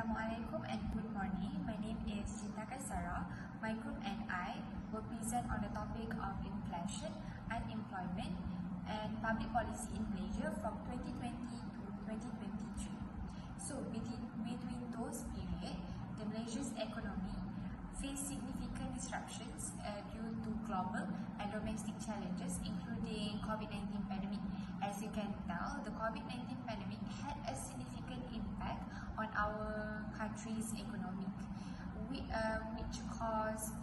Assalamualaikum and good morning. My name is Cinta Kaisara. My group and I will present on the topic of inflation, unemployment and public policy in Malaysia from 2020 to 2023. So between those periods, the Malaysia's economy faced significant disruptions due to global and domestic challenges including COVID-19 pandemic. As you can tell, the COVID-19 pandemic had a significant impact on our country's economy, which caused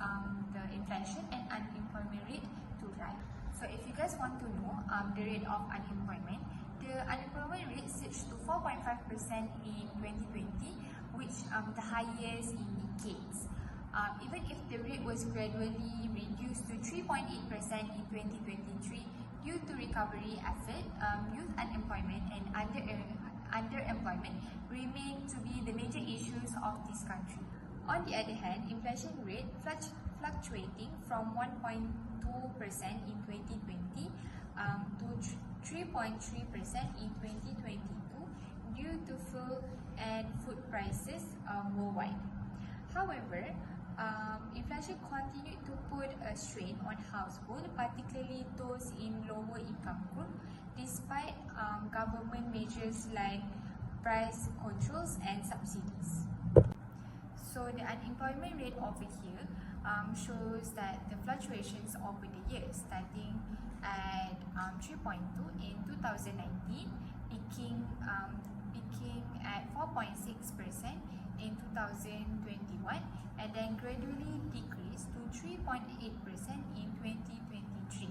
the inflation and unemployment rate to rise. So if you guys want to know the rate of unemployment, the unemployment rate surged to 4.5% in 2020, which the highest in decades. Even if the rate was gradually reduced to 3.8% in 2023 due to recovery effort, youth unemployment and underemployment remain to be the major issues of this country. On the other hand, inflation rate fluctuating from 1.2% in 2020 to 3.3% in 2022 due to fuel and food prices worldwide. However, inflation continued to put a strain on households, particularly those in lower income group, despite government measures like price controls and subsidies. So the unemployment rate over here shows that the fluctuations over the years, starting at 3.2 in 2019, peaking at 4.6% in 2021, and then gradually decreased to 3.8% in 2023.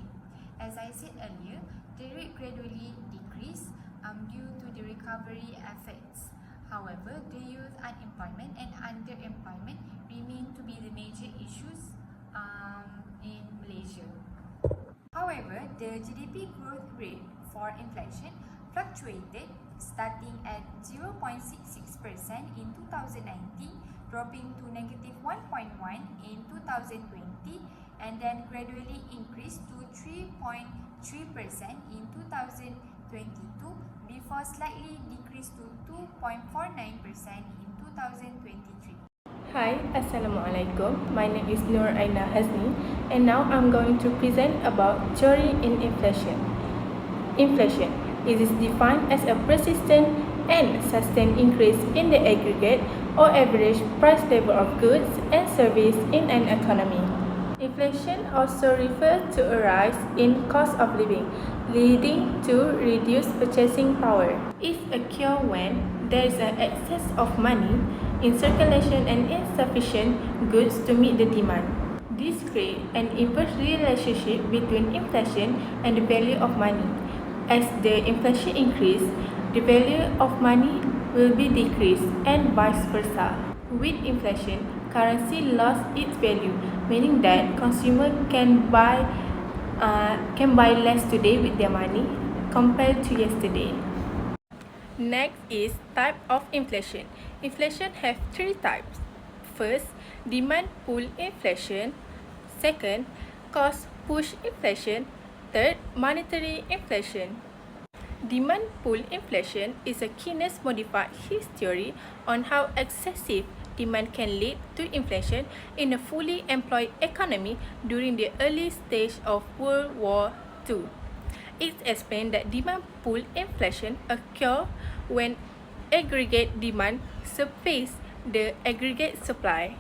As I said earlier, the rate gradually decreased due to the recovery efforts. However, the youth unemployment and underemployment remain to be the major issues in Malaysia. However, the GDP growth rate for inflation fluctuated, starting at 0.66% in 2019, dropping to negative 1.1 in 2020, and then gradually increased to 3.3% in 2022 before slightly decreased to 2.49% in 2023. Hi, Assalamualaikum. My name is Nur Aina Hazni, and now I'm going to present about theory in inflation. Inflation is defined as a persistent and sustained increase in the aggregate or average price level of goods and services in an economy. Inflation also refers to a rise in cost of living, leading to reduced purchasing power. It occurs when there is an excess of money in circulation and insufficient goods to meet the demand. This creates an inverse relationship between inflation and the value of money. As the inflation increases, the value of money will be decreased and vice versa. With inflation, currency lost its value, meaning that consumers can buy less today with their money compared to yesterday. Next is type of inflation. Inflation have three types. First, demand pull inflation. Second, cost push inflation. Third, monetary inflation. Demand pull inflation is a Keynes modified his theory on how excessive demand can lead to inflation in a fully employed economy during the early stage of World War II. It explained that demand pull inflation occurs when aggregate demand surpasses the aggregate supply.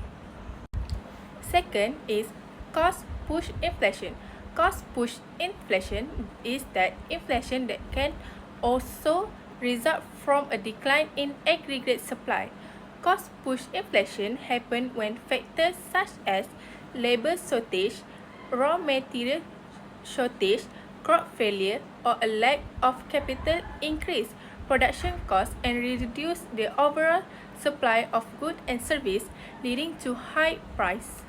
Second is cost push inflation. Cost push inflation is that inflation that can also result from a decline in aggregate supply. Cost push inflation happens when factors such as labor shortage, raw material shortage, crop failure, or a lack of capital increase production costs and reduce the overall supply of goods and services, leading to high price.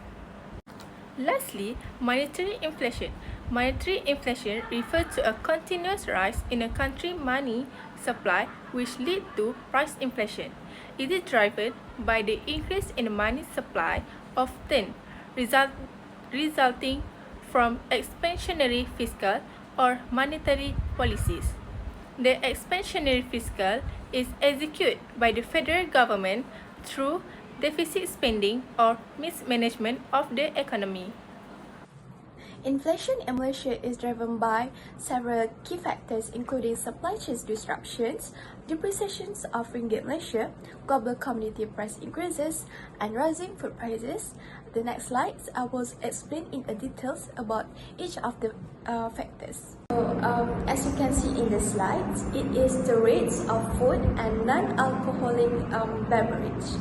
Lastly, monetary inflation. Monetary inflation refers to a continuous rise in a country's money supply which leads to price inflation. It is driven by the increase in the money supply, often resulting from expansionary fiscal or monetary policies. The expansionary fiscal is executed by the federal government through deficit spending or mismanagement of the economy. Inflation in Malaysia is driven by several key factors including supply chain disruptions, depreciations of ringgit Malaysia, global commodity price increases, and rising food prices. The next slides, I will explain in details about each of the factors. As you can see in the slides, it is the rates of food and non-alcoholic beverage.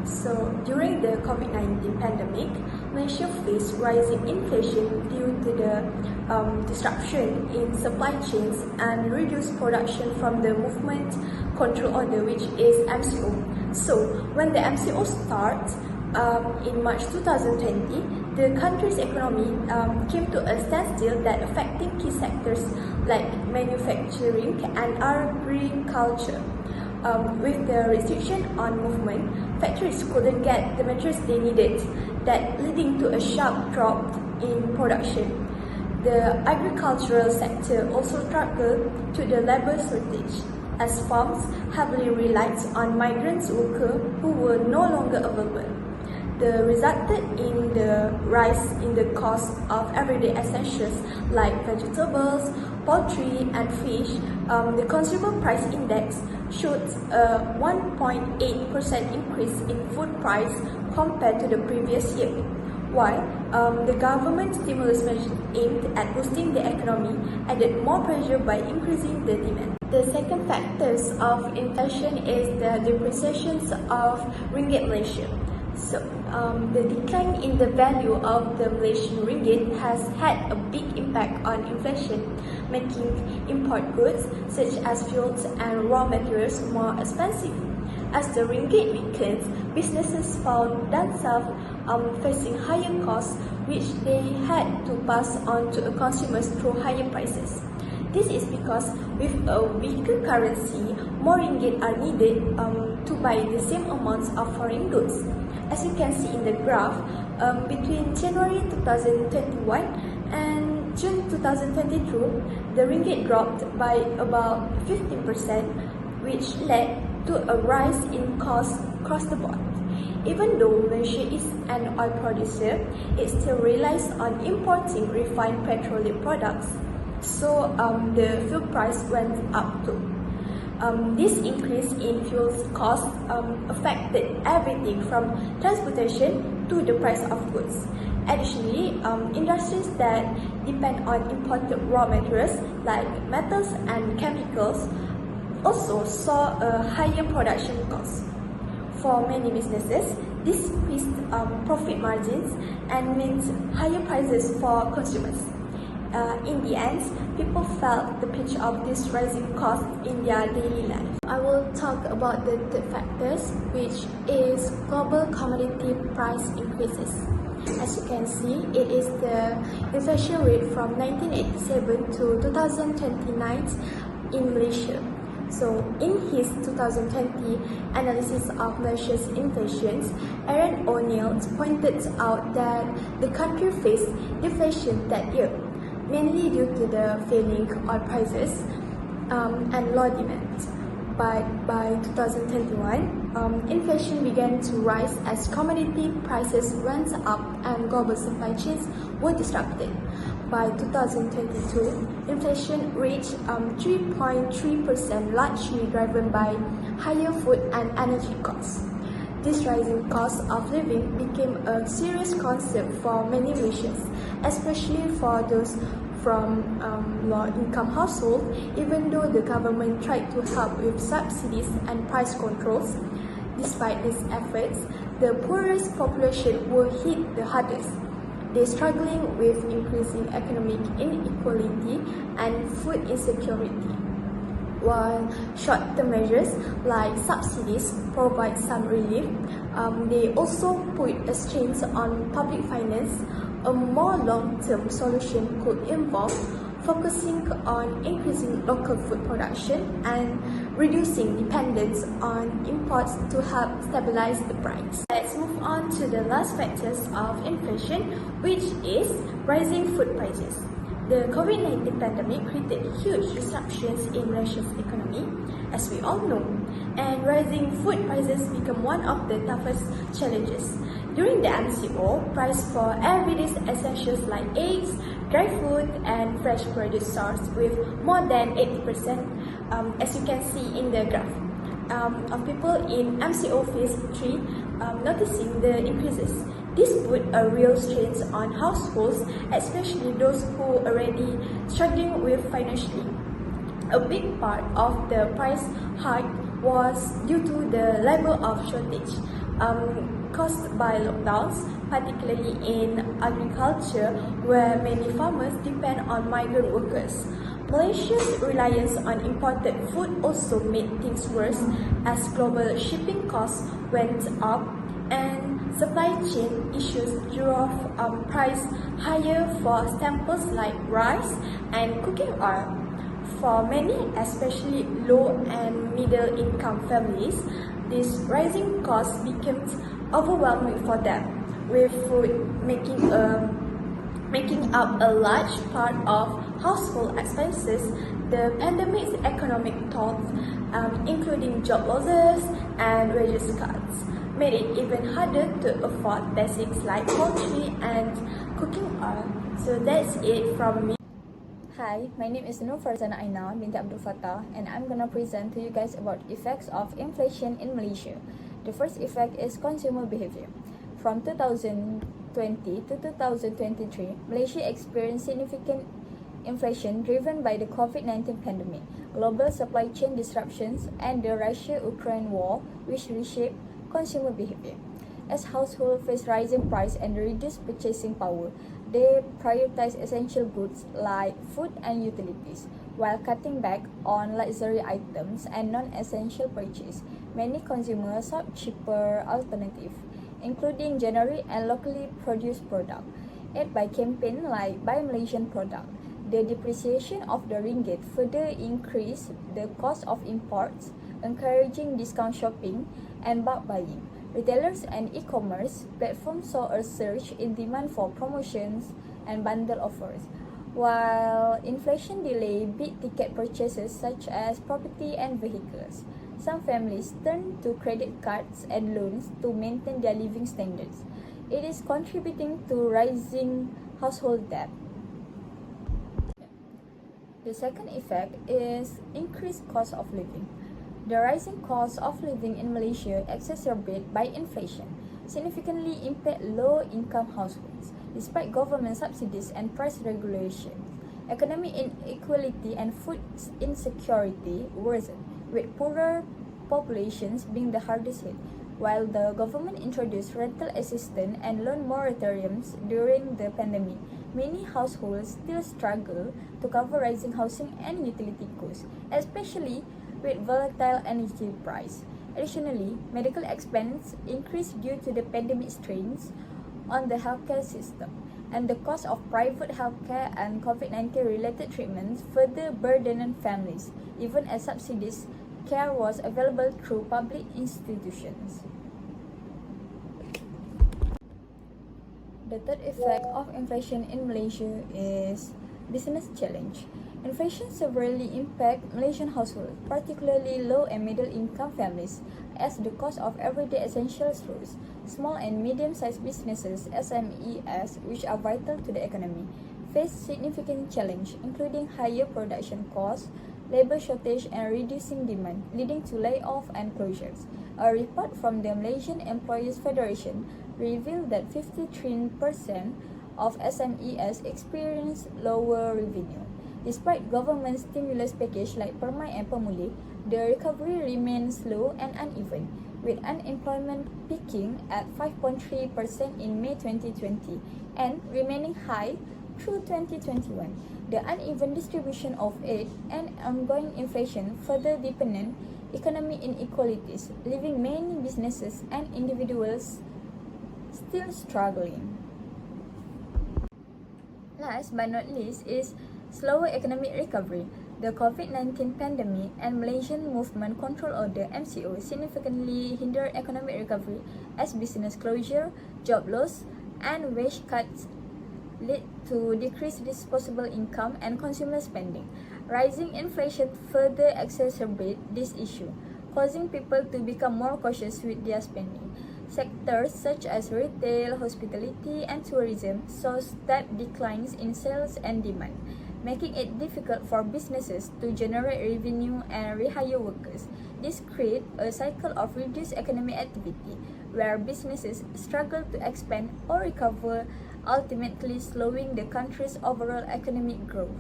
So, during the COVID-19 pandemic, Malaysia faced rising inflation due to the disruption in supply chains and reduced production from the Movement Control Order, which is MCO. So, when the MCO starts in March 2020, the country's economy came to a standstill that affecting key sectors like manufacturing and agriculture. With the restriction on movement, factories couldn't get the materials they needed, that leading to a sharp drop in production. The agricultural sector also struggled to the labor shortage, as farms heavily relied on migrant workers who were no longer available. The resulted in the rise in the cost of everyday essentials like vegetables, poultry, and fish. The consumer price index showed a 1.8% increase in food price compared to the previous year, while the government stimulus measures aimed at boosting the economy added more pressure by increasing the demand. The second factors of inflation is the depreciation of ringgit Malaysia. So, the decline in the value of the Malaysian ringgit has had a big impact on inflation, making import goods such as fuels and raw materials more expensive. As the ringgit weakens, businesses found themselves facing higher costs, which they had to pass on to consumers through higher prices. This is because with a weaker currency, more ringgit are needed to buy the same amounts of foreign goods. As you can see in the graph, between January 2021 and June 2022, the ringgit dropped by about 15%, which led to a rise in costs across the board. Even though Malaysia is an oil producer, it still relies on importing refined petroleum products. So the fuel price went up too. This increase in fuel costs affected everything from transportation to the price of goods. Additionally, industries that depend on imported raw materials like metals and chemicals also saw a higher production cost. For many businesses, this increased profit margins and meant higher prices for consumers. In the end, people felt the pinch of this rising cost in their daily life. I will talk about the third factors, which is global commodity price increases. As you can see, it is the inflation rate from 1987 to 2029 in Malaysia. So, in his 2020 analysis of Malaysia's inflation, Aaron O'Neill pointed out that the country faced deflation that year, mainly due to the falling oil prices and low demand. But by 2021, inflation began to rise as commodity prices went up and global supply chains were disrupted. By 2022, inflation reached 3.3%, largely driven by higher food and energy costs. This rising cost of living became a serious concern for many Malaysians, especially for those from low-income households. Even though the government tried to help with subsidies and price controls, despite these efforts, the poorest population were hit the hardest. They are struggling with increasing economic inequality and food insecurity. While short-term measures like subsidies provide some relief, they also put a strain on public finance. A more long-term solution could involve focusing on increasing local food production and reducing dependence on imports to help stabilize the price. Let's move on to the last factors of inflation, which is rising food prices. The COVID-19 pandemic created huge disruptions in Malaysia's economy, as we all know, and rising food prices became one of the toughest challenges. During the MCO, price for everyday essentials like eggs, dry food, and fresh produce soared with more than 80%, as you can see in the graph. Of people in MCO phase 3 noticing the increases. This put a real strain on households, especially those who already struggling with financially. A big part of the price hike was due to the level of shortage caused by lockdowns, particularly in agriculture, where many farmers depend on migrant workers. Malaysia's reliance on imported food also made things worse as global shipping costs went up and supply chain issues drove price higher for staples like rice and cooking oil. For many, especially low and middle income families, these rising costs became overwhelming for them, with food making up a large part of household expenses. The pandemic's economic toll, including job losses and wages cuts, made it even harder to afford basics like poultry and cooking oil. So that's it from me. Hi, my name is Nur Farzana Aina binti Abdul Fattah, and I'm gonna present to you guys about effects of inflation in Malaysia. The first effect is consumer behavior. From 2020 to 2023, Malaysia experienced significant inflation driven by the COVID-19 pandemic, global supply chain disruptions, and the Russia-Ukraine war, which reshaped consumer behavior. As households face rising price and reduced purchasing power, they prioritize essential goods like food and utilities, while cutting back on luxury items and non-essential purchases. Many consumers sought cheaper alternatives, including generic and locally produced products. Aided by campaigns like Buy Malaysian product, the depreciation of the ringgit further increased the cost of imports, encouraging discount shopping and bulk buying. Retailers and e-commerce platforms saw a surge in demand for promotions and bundle offers, while inflation delayed big-ticket purchases such as property and vehicles. Some families turned to credit cards and loans to maintain their living standards. It is contributing to rising household debt. The second effect is increased cost of living. The rising cost of living in Malaysia, exacerbated by inflation, significantly impact low-income households. Despite government subsidies and price regulations, economic inequality and food insecurity worsened, with poorer populations being the hardest hit. While the government introduced rental assistance and loan moratoriums during the pandemic, many households still struggle to cover rising housing and utility costs, especially with volatile energy price. Additionally, medical expense increased due to the pandemic strains on the healthcare system, and the cost of private healthcare and COVID-19 related treatments further burdened families, even as subsidized care was available through public institutions. The third effect of inflation in Malaysia is business challenge. Inflation severely impacts Malaysian households, particularly low and middle income families, as the cost of everyday essentials rose. Small and medium-sized businesses (SMEs), which are vital to the economy, face significant challenge, including higher production costs, labor shortage, and reducing demand, leading to layoffs and closures. A report from the Malaysian Employees Federation revealed that 53% of SMEs experienced lower revenue. Despite government stimulus package like Permai and Pemulih, the recovery remains slow and uneven, with unemployment peaking at 5.3% in May 2020 and remaining high through 2021. The uneven distribution of aid and ongoing inflation further deepened economic inequalities, leaving many businesses and individuals still struggling. Last but not least is slower economic recovery. The COVID-19 pandemic and Malaysian Movement Control Order (MCO) significantly hindered economic recovery as business closure, job loss, and wage cuts lead to decreased disposable income and consumer spending. Rising inflation further exacerbates this issue, causing people to become more cautious with their spending. Sectors such as retail, hospitality, and tourism saw steep declines in sales and demand, making it difficult for businesses to generate revenue and rehire workers. This creates a cycle of reduced economic activity, where businesses struggle to expand or recover, ultimately slowing the country's overall economic growth.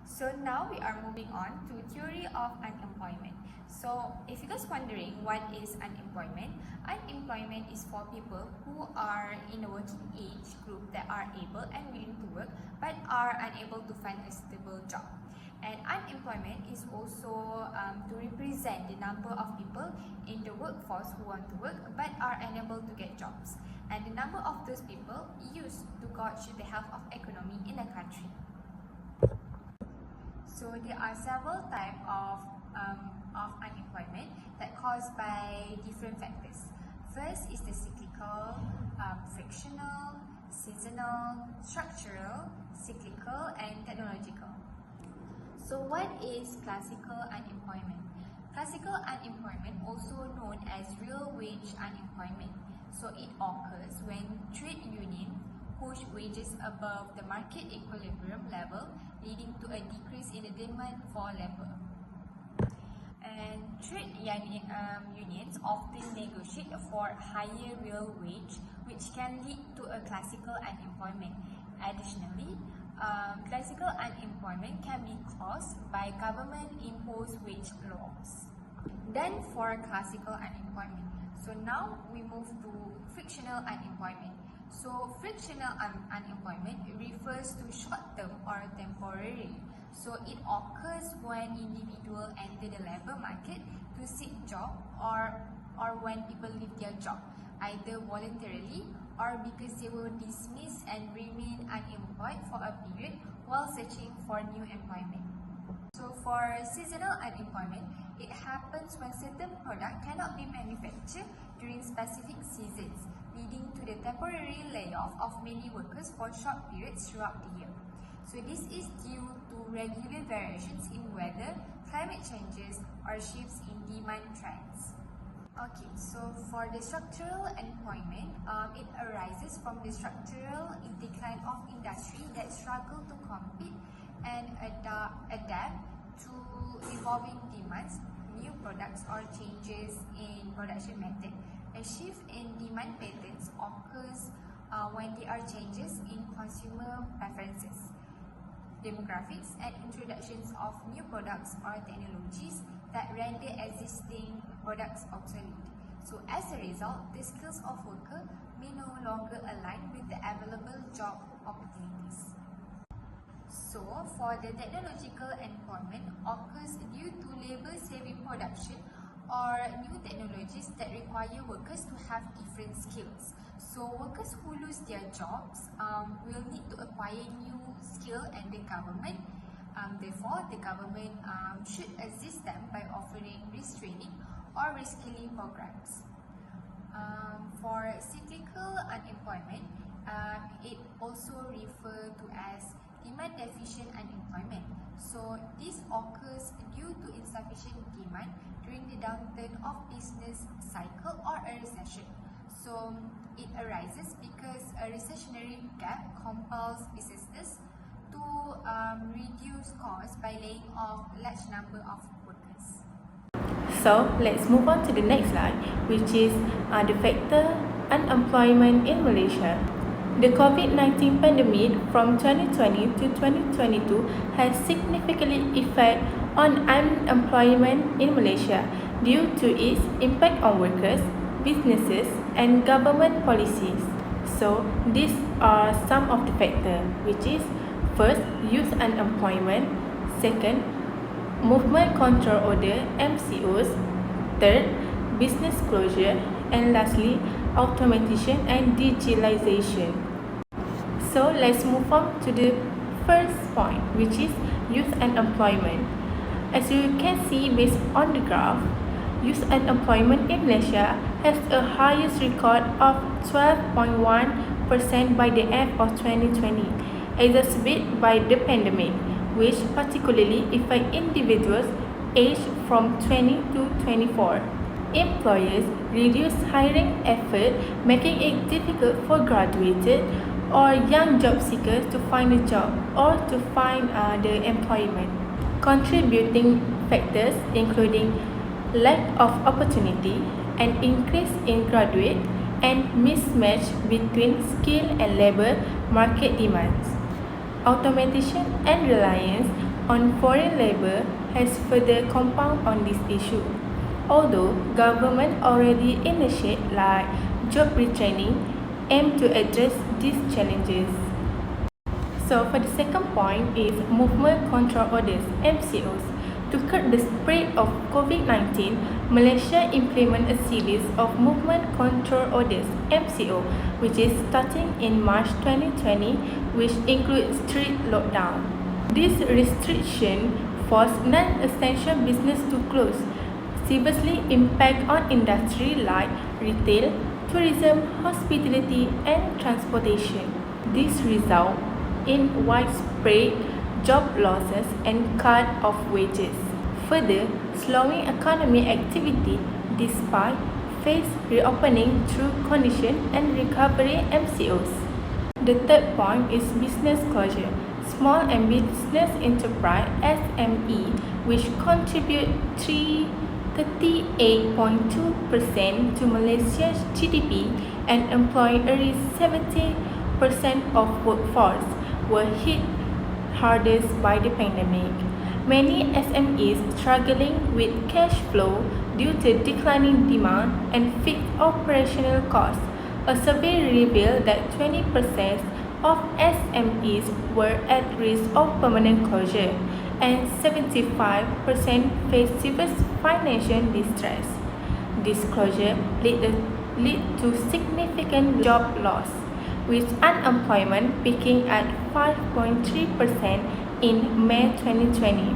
So now we are moving on to theory of unemployment. So if you guys wondering what is unemployment, unemployment is for people who are in a working age group that are able and willing to work but are unable to find a stable job. And unemployment is also to represent the number of people in the workforce who want to work but are unable to get jobs, and the number of those people used to gauge the health of economy in a country. So there are several types of unemployment that caused by different factors. First is the cyclical, frictional, seasonal, structural, cyclical, and technological. So what is classical unemployment? Classical unemployment, also known as real wage unemployment. So it occurs when trade unions push wages above the market equilibrium level, leading to a decrease in the demand for labor. And trade unions often negotiate for higher real wage, which can lead to a classical unemployment. Additionally, classical unemployment can be caused by government-imposed wage laws. Then for classical unemployment. So now we move to frictional unemployment. So frictional unemployment refers to short-term or temporary. So it occurs when individuals enter the labor market to seek job or when people leave their job, either voluntarily or because they were dismissed and remain unemployed for a period while searching for new employment. So for seasonal unemployment, it happens when certain product cannot be manufactured during specific seasons, leading to the temporary layoff of many workers for short periods throughout the year. So this is due to regular variations in weather, climate changes, or shifts in demand trends. Okay, so for the structural unemployment, it arises from the structural decline of industry that struggle to compete and adapt to evolving demands, new products, or changes in production method. A shift in demand patterns occurs when there are changes in consumer preferences, demographics, and introductions of new products or technologies that render existing products obsolete. So as a result, the skills of workers may no longer align with the available job opportunities. So for the technological employment occurs due to labor-saving production or new technologies that require workers to have different skills. So workers who lose their jobs will need to acquire new skill, and the government, therefore the government should assist them by offering retraining or reskilling programs. For cyclical unemployment, it also referred to as demand deficient unemployment. So this occurs due to insufficient demand during the downturn of business cycle or a recession. So it arises because a recessionary gap compels businesses to reduce costs by laying off a large number of workers. So let's move on to the next slide, which is the factor unemployment in Malaysia. The COVID-19 pandemic from 2020 to 2022 has significantly affected on unemployment in Malaysia due to its impact on workers, businesses, and government policies. So these are some of the factors, which is first, youth unemployment, second, movement control order (MCOs), third, business closure, and lastly, automation and digitalization. So let's move on to the first point, which is youth unemployment. As you can see based on the graph, youth unemployment in Malaysia has a highest record of 12.1% by the end of 2020, exacerbated by the pandemic, which particularly affect individuals aged from 20 to 24. Employers reduce hiring effort, making it difficult for graduated or young job seekers to find a job or to find the employment. Contributing factors including lack of opportunity, an increase in graduate, and mismatch between skill and labor market demands. Automation and reliance on foreign labor has further compounded on this issue. Although government already initiate like job retraining aim to address these challenges. So for the second point is movement control orders (MCOs). To curb the spread of COVID-19, Malaysia implement a series of movement control orders (MCO), which is starting in March 2020, which includes strict lockdown. This restriction forced non-essential business to close, severely impact on industry like retail, tourism, hospitality, and transportation. This result in widespread job losses and cut of wages, further slowing economic activity despite phased reopening through condition and recovery (MCOs). The third point is business closure. Small and business enterprise (SME), which contribute 38.2% to Malaysia's GDP and employ nearly 70% of workforce, were hit hardest by the pandemic. Many SMEs struggling with cash flow due to declining demand and fixed operational costs. A survey revealed that 20% of SMEs were at risk of permanent closure, and 75% faced serious financial distress. This closure led to significant job loss, with unemployment peaking at 5.3% in May 2020,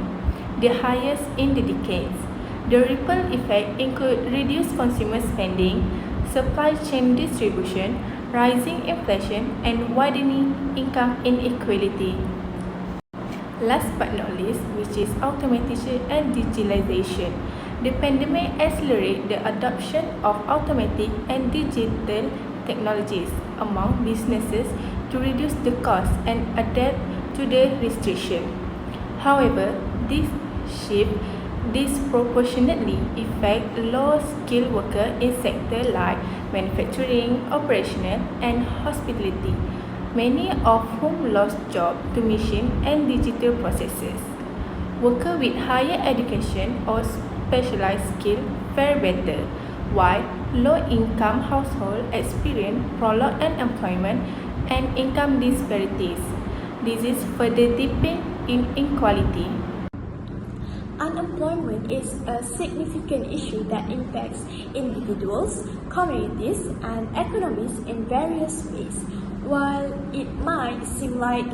the highest in the decades. The ripple effect include reduced consumer spending, supply chain distribution, rising inflation, and widening income inequality. Last but not least, which is automation and digitalization. The pandemic accelerated the adoption of automatic and digital technologies among businesses to reduce the cost and adapt to the restriction. However, this shift disproportionately affect low-skilled workers in sectors like manufacturing, operational, and hospitality, many of whom lost jobs to machine and digital processes. Workers with higher education or specialized skills fare better, while low-income households experience prolonged unemployment and income disparities. This is further deepening inequality. Unemployment is a significant issue that impacts individuals, communities, and economies in various ways. While it might seem like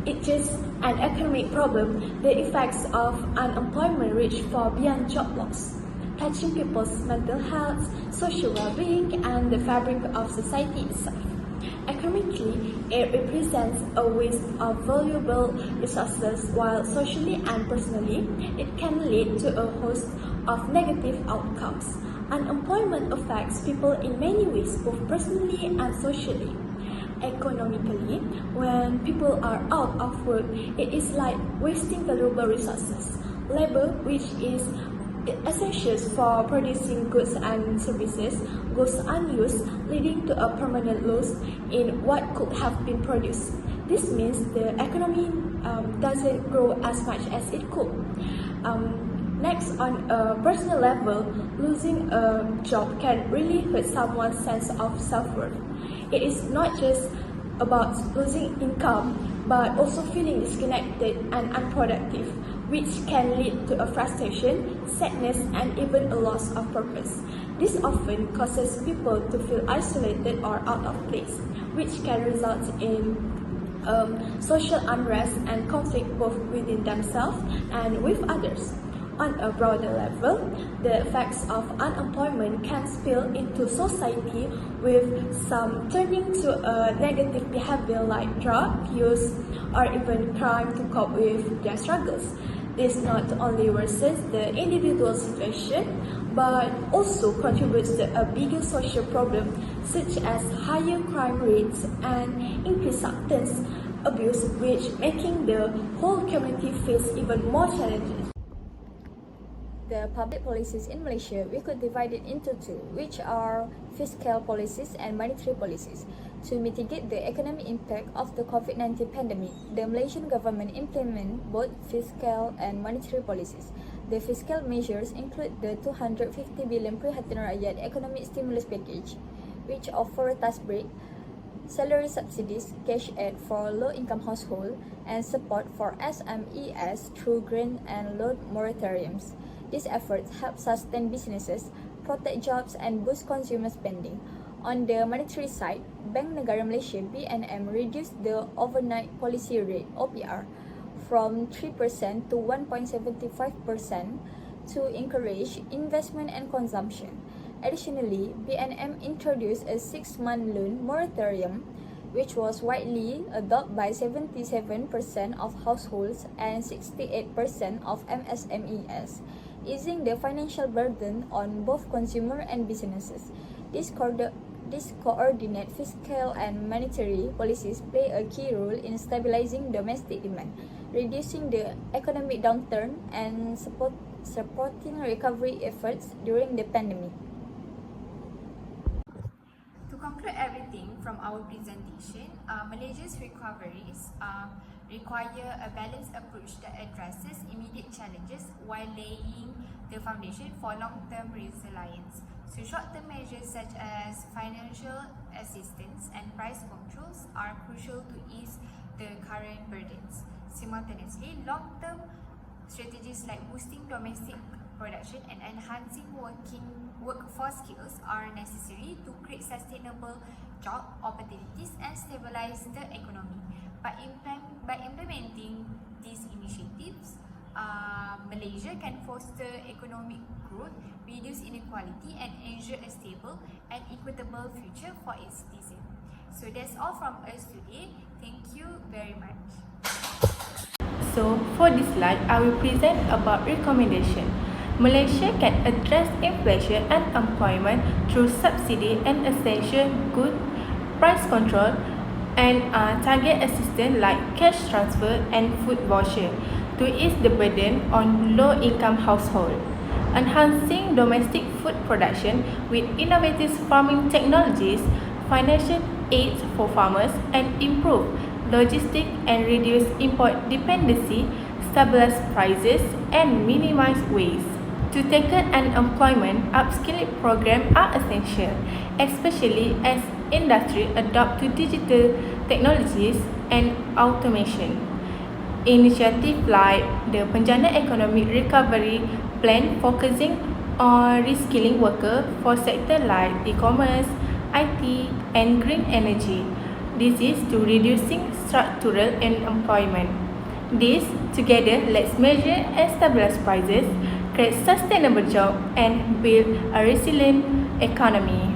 it's just an economic problem, the effects of unemployment reach far beyond job loss, touching people's mental health, social well-being, and the fabric of society itself. Economically, it represents a waste of valuable resources, while socially and personally, it can lead to a host of negative outcomes. Unemployment affects people in many ways, both personally and socially. Economically, when people are out of work, it is like wasting valuable resources. Labor, which is essential for producing goods and services, goes unused, leading to a permanent loss in what could have been produced. This means the economy doesn't grow as much as it could. Next, on a personal level, losing a job can really hurt someone's sense of self-worth. It is not just about losing income, but also feeling disconnected and unproductive, which can lead to a frustration, sadness, and even a loss of purpose. This often causes people to feel isolated or out of place, which can result in social unrest and conflict both within themselves and with others. On a broader level, the effects of unemployment can spill into society, with some turning to a negative behavior like drug use or even crime to cope with their struggles. This not only worsens the individual situation, but also contributes to a bigger social problem such as higher crime rates and increased substance abuse, which making the whole community face even more challenges. The public policies in Malaysia, we could divide it into two, which are fiscal policies and monetary policies. To mitigate the economic impact of the COVID-19 pandemic, the Malaysian government implement both fiscal and monetary policies. The fiscal measures include the 250 billion Perhatian Rakyat economic stimulus package, which offer tax break, salary subsidies, cash aid for low-income households, and support for SMEs through grant and loan moratoriums. These efforts help sustain businesses, protect jobs, and boost consumer spending. On the monetary side, Bank Negara Malaysia (BNM) reduced the overnight policy rate (OPR) from 3% to 1.75% to encourage investment and consumption. Additionally, BNM introduced a 6-month loan moratorium, which was widely adopted by 77% of households and 68% of MSMEs, easing the financial burden on both consumer and businesses. This coordinate fiscal and monetary policies play a key role in stabilizing domestic demand, reducing the economic downturn, and supporting recovery efforts during the pandemic. To conclude everything from our presentation, Malaysia's recoveries require a balanced approach that addresses immediate challenges while laying the foundation for long-term resilience. So short-term measures such as financial assistance and price controls are crucial to ease the current burdens. Simultaneously, long-term strategies like boosting domestic production and enhancing workforce skills are necessary to create sustainable job opportunities and stabilize the economy. By implementing these initiatives, Malaysia can foster economic growth, reduce inequality, and ensure a stable and equitable future for its citizens. So that's all from us today. Thank you very much. So for this slide, I will present about recommendation. Malaysia can address inflation and employment through subsidy and essential good price control and target assistance like cash transfer and food voucher to ease the burden on low-income households. Enhancing domestic food production with innovative farming technologies, financial aid for farmers, and improve logistics and reduce import dependency, stabilize prices, and minimize waste. To tackle unemployment, upskilling programs are essential, especially as industry adopt to digital technologies and automation. Initiatives like the Penjana Economic Recovery Plan focusing on reskilling workers for sectors like e-commerce, IT, and green energy. This is to reducing structural unemployment. This together let's measure and stabilize prices, create sustainable jobs, and build a resilient economy.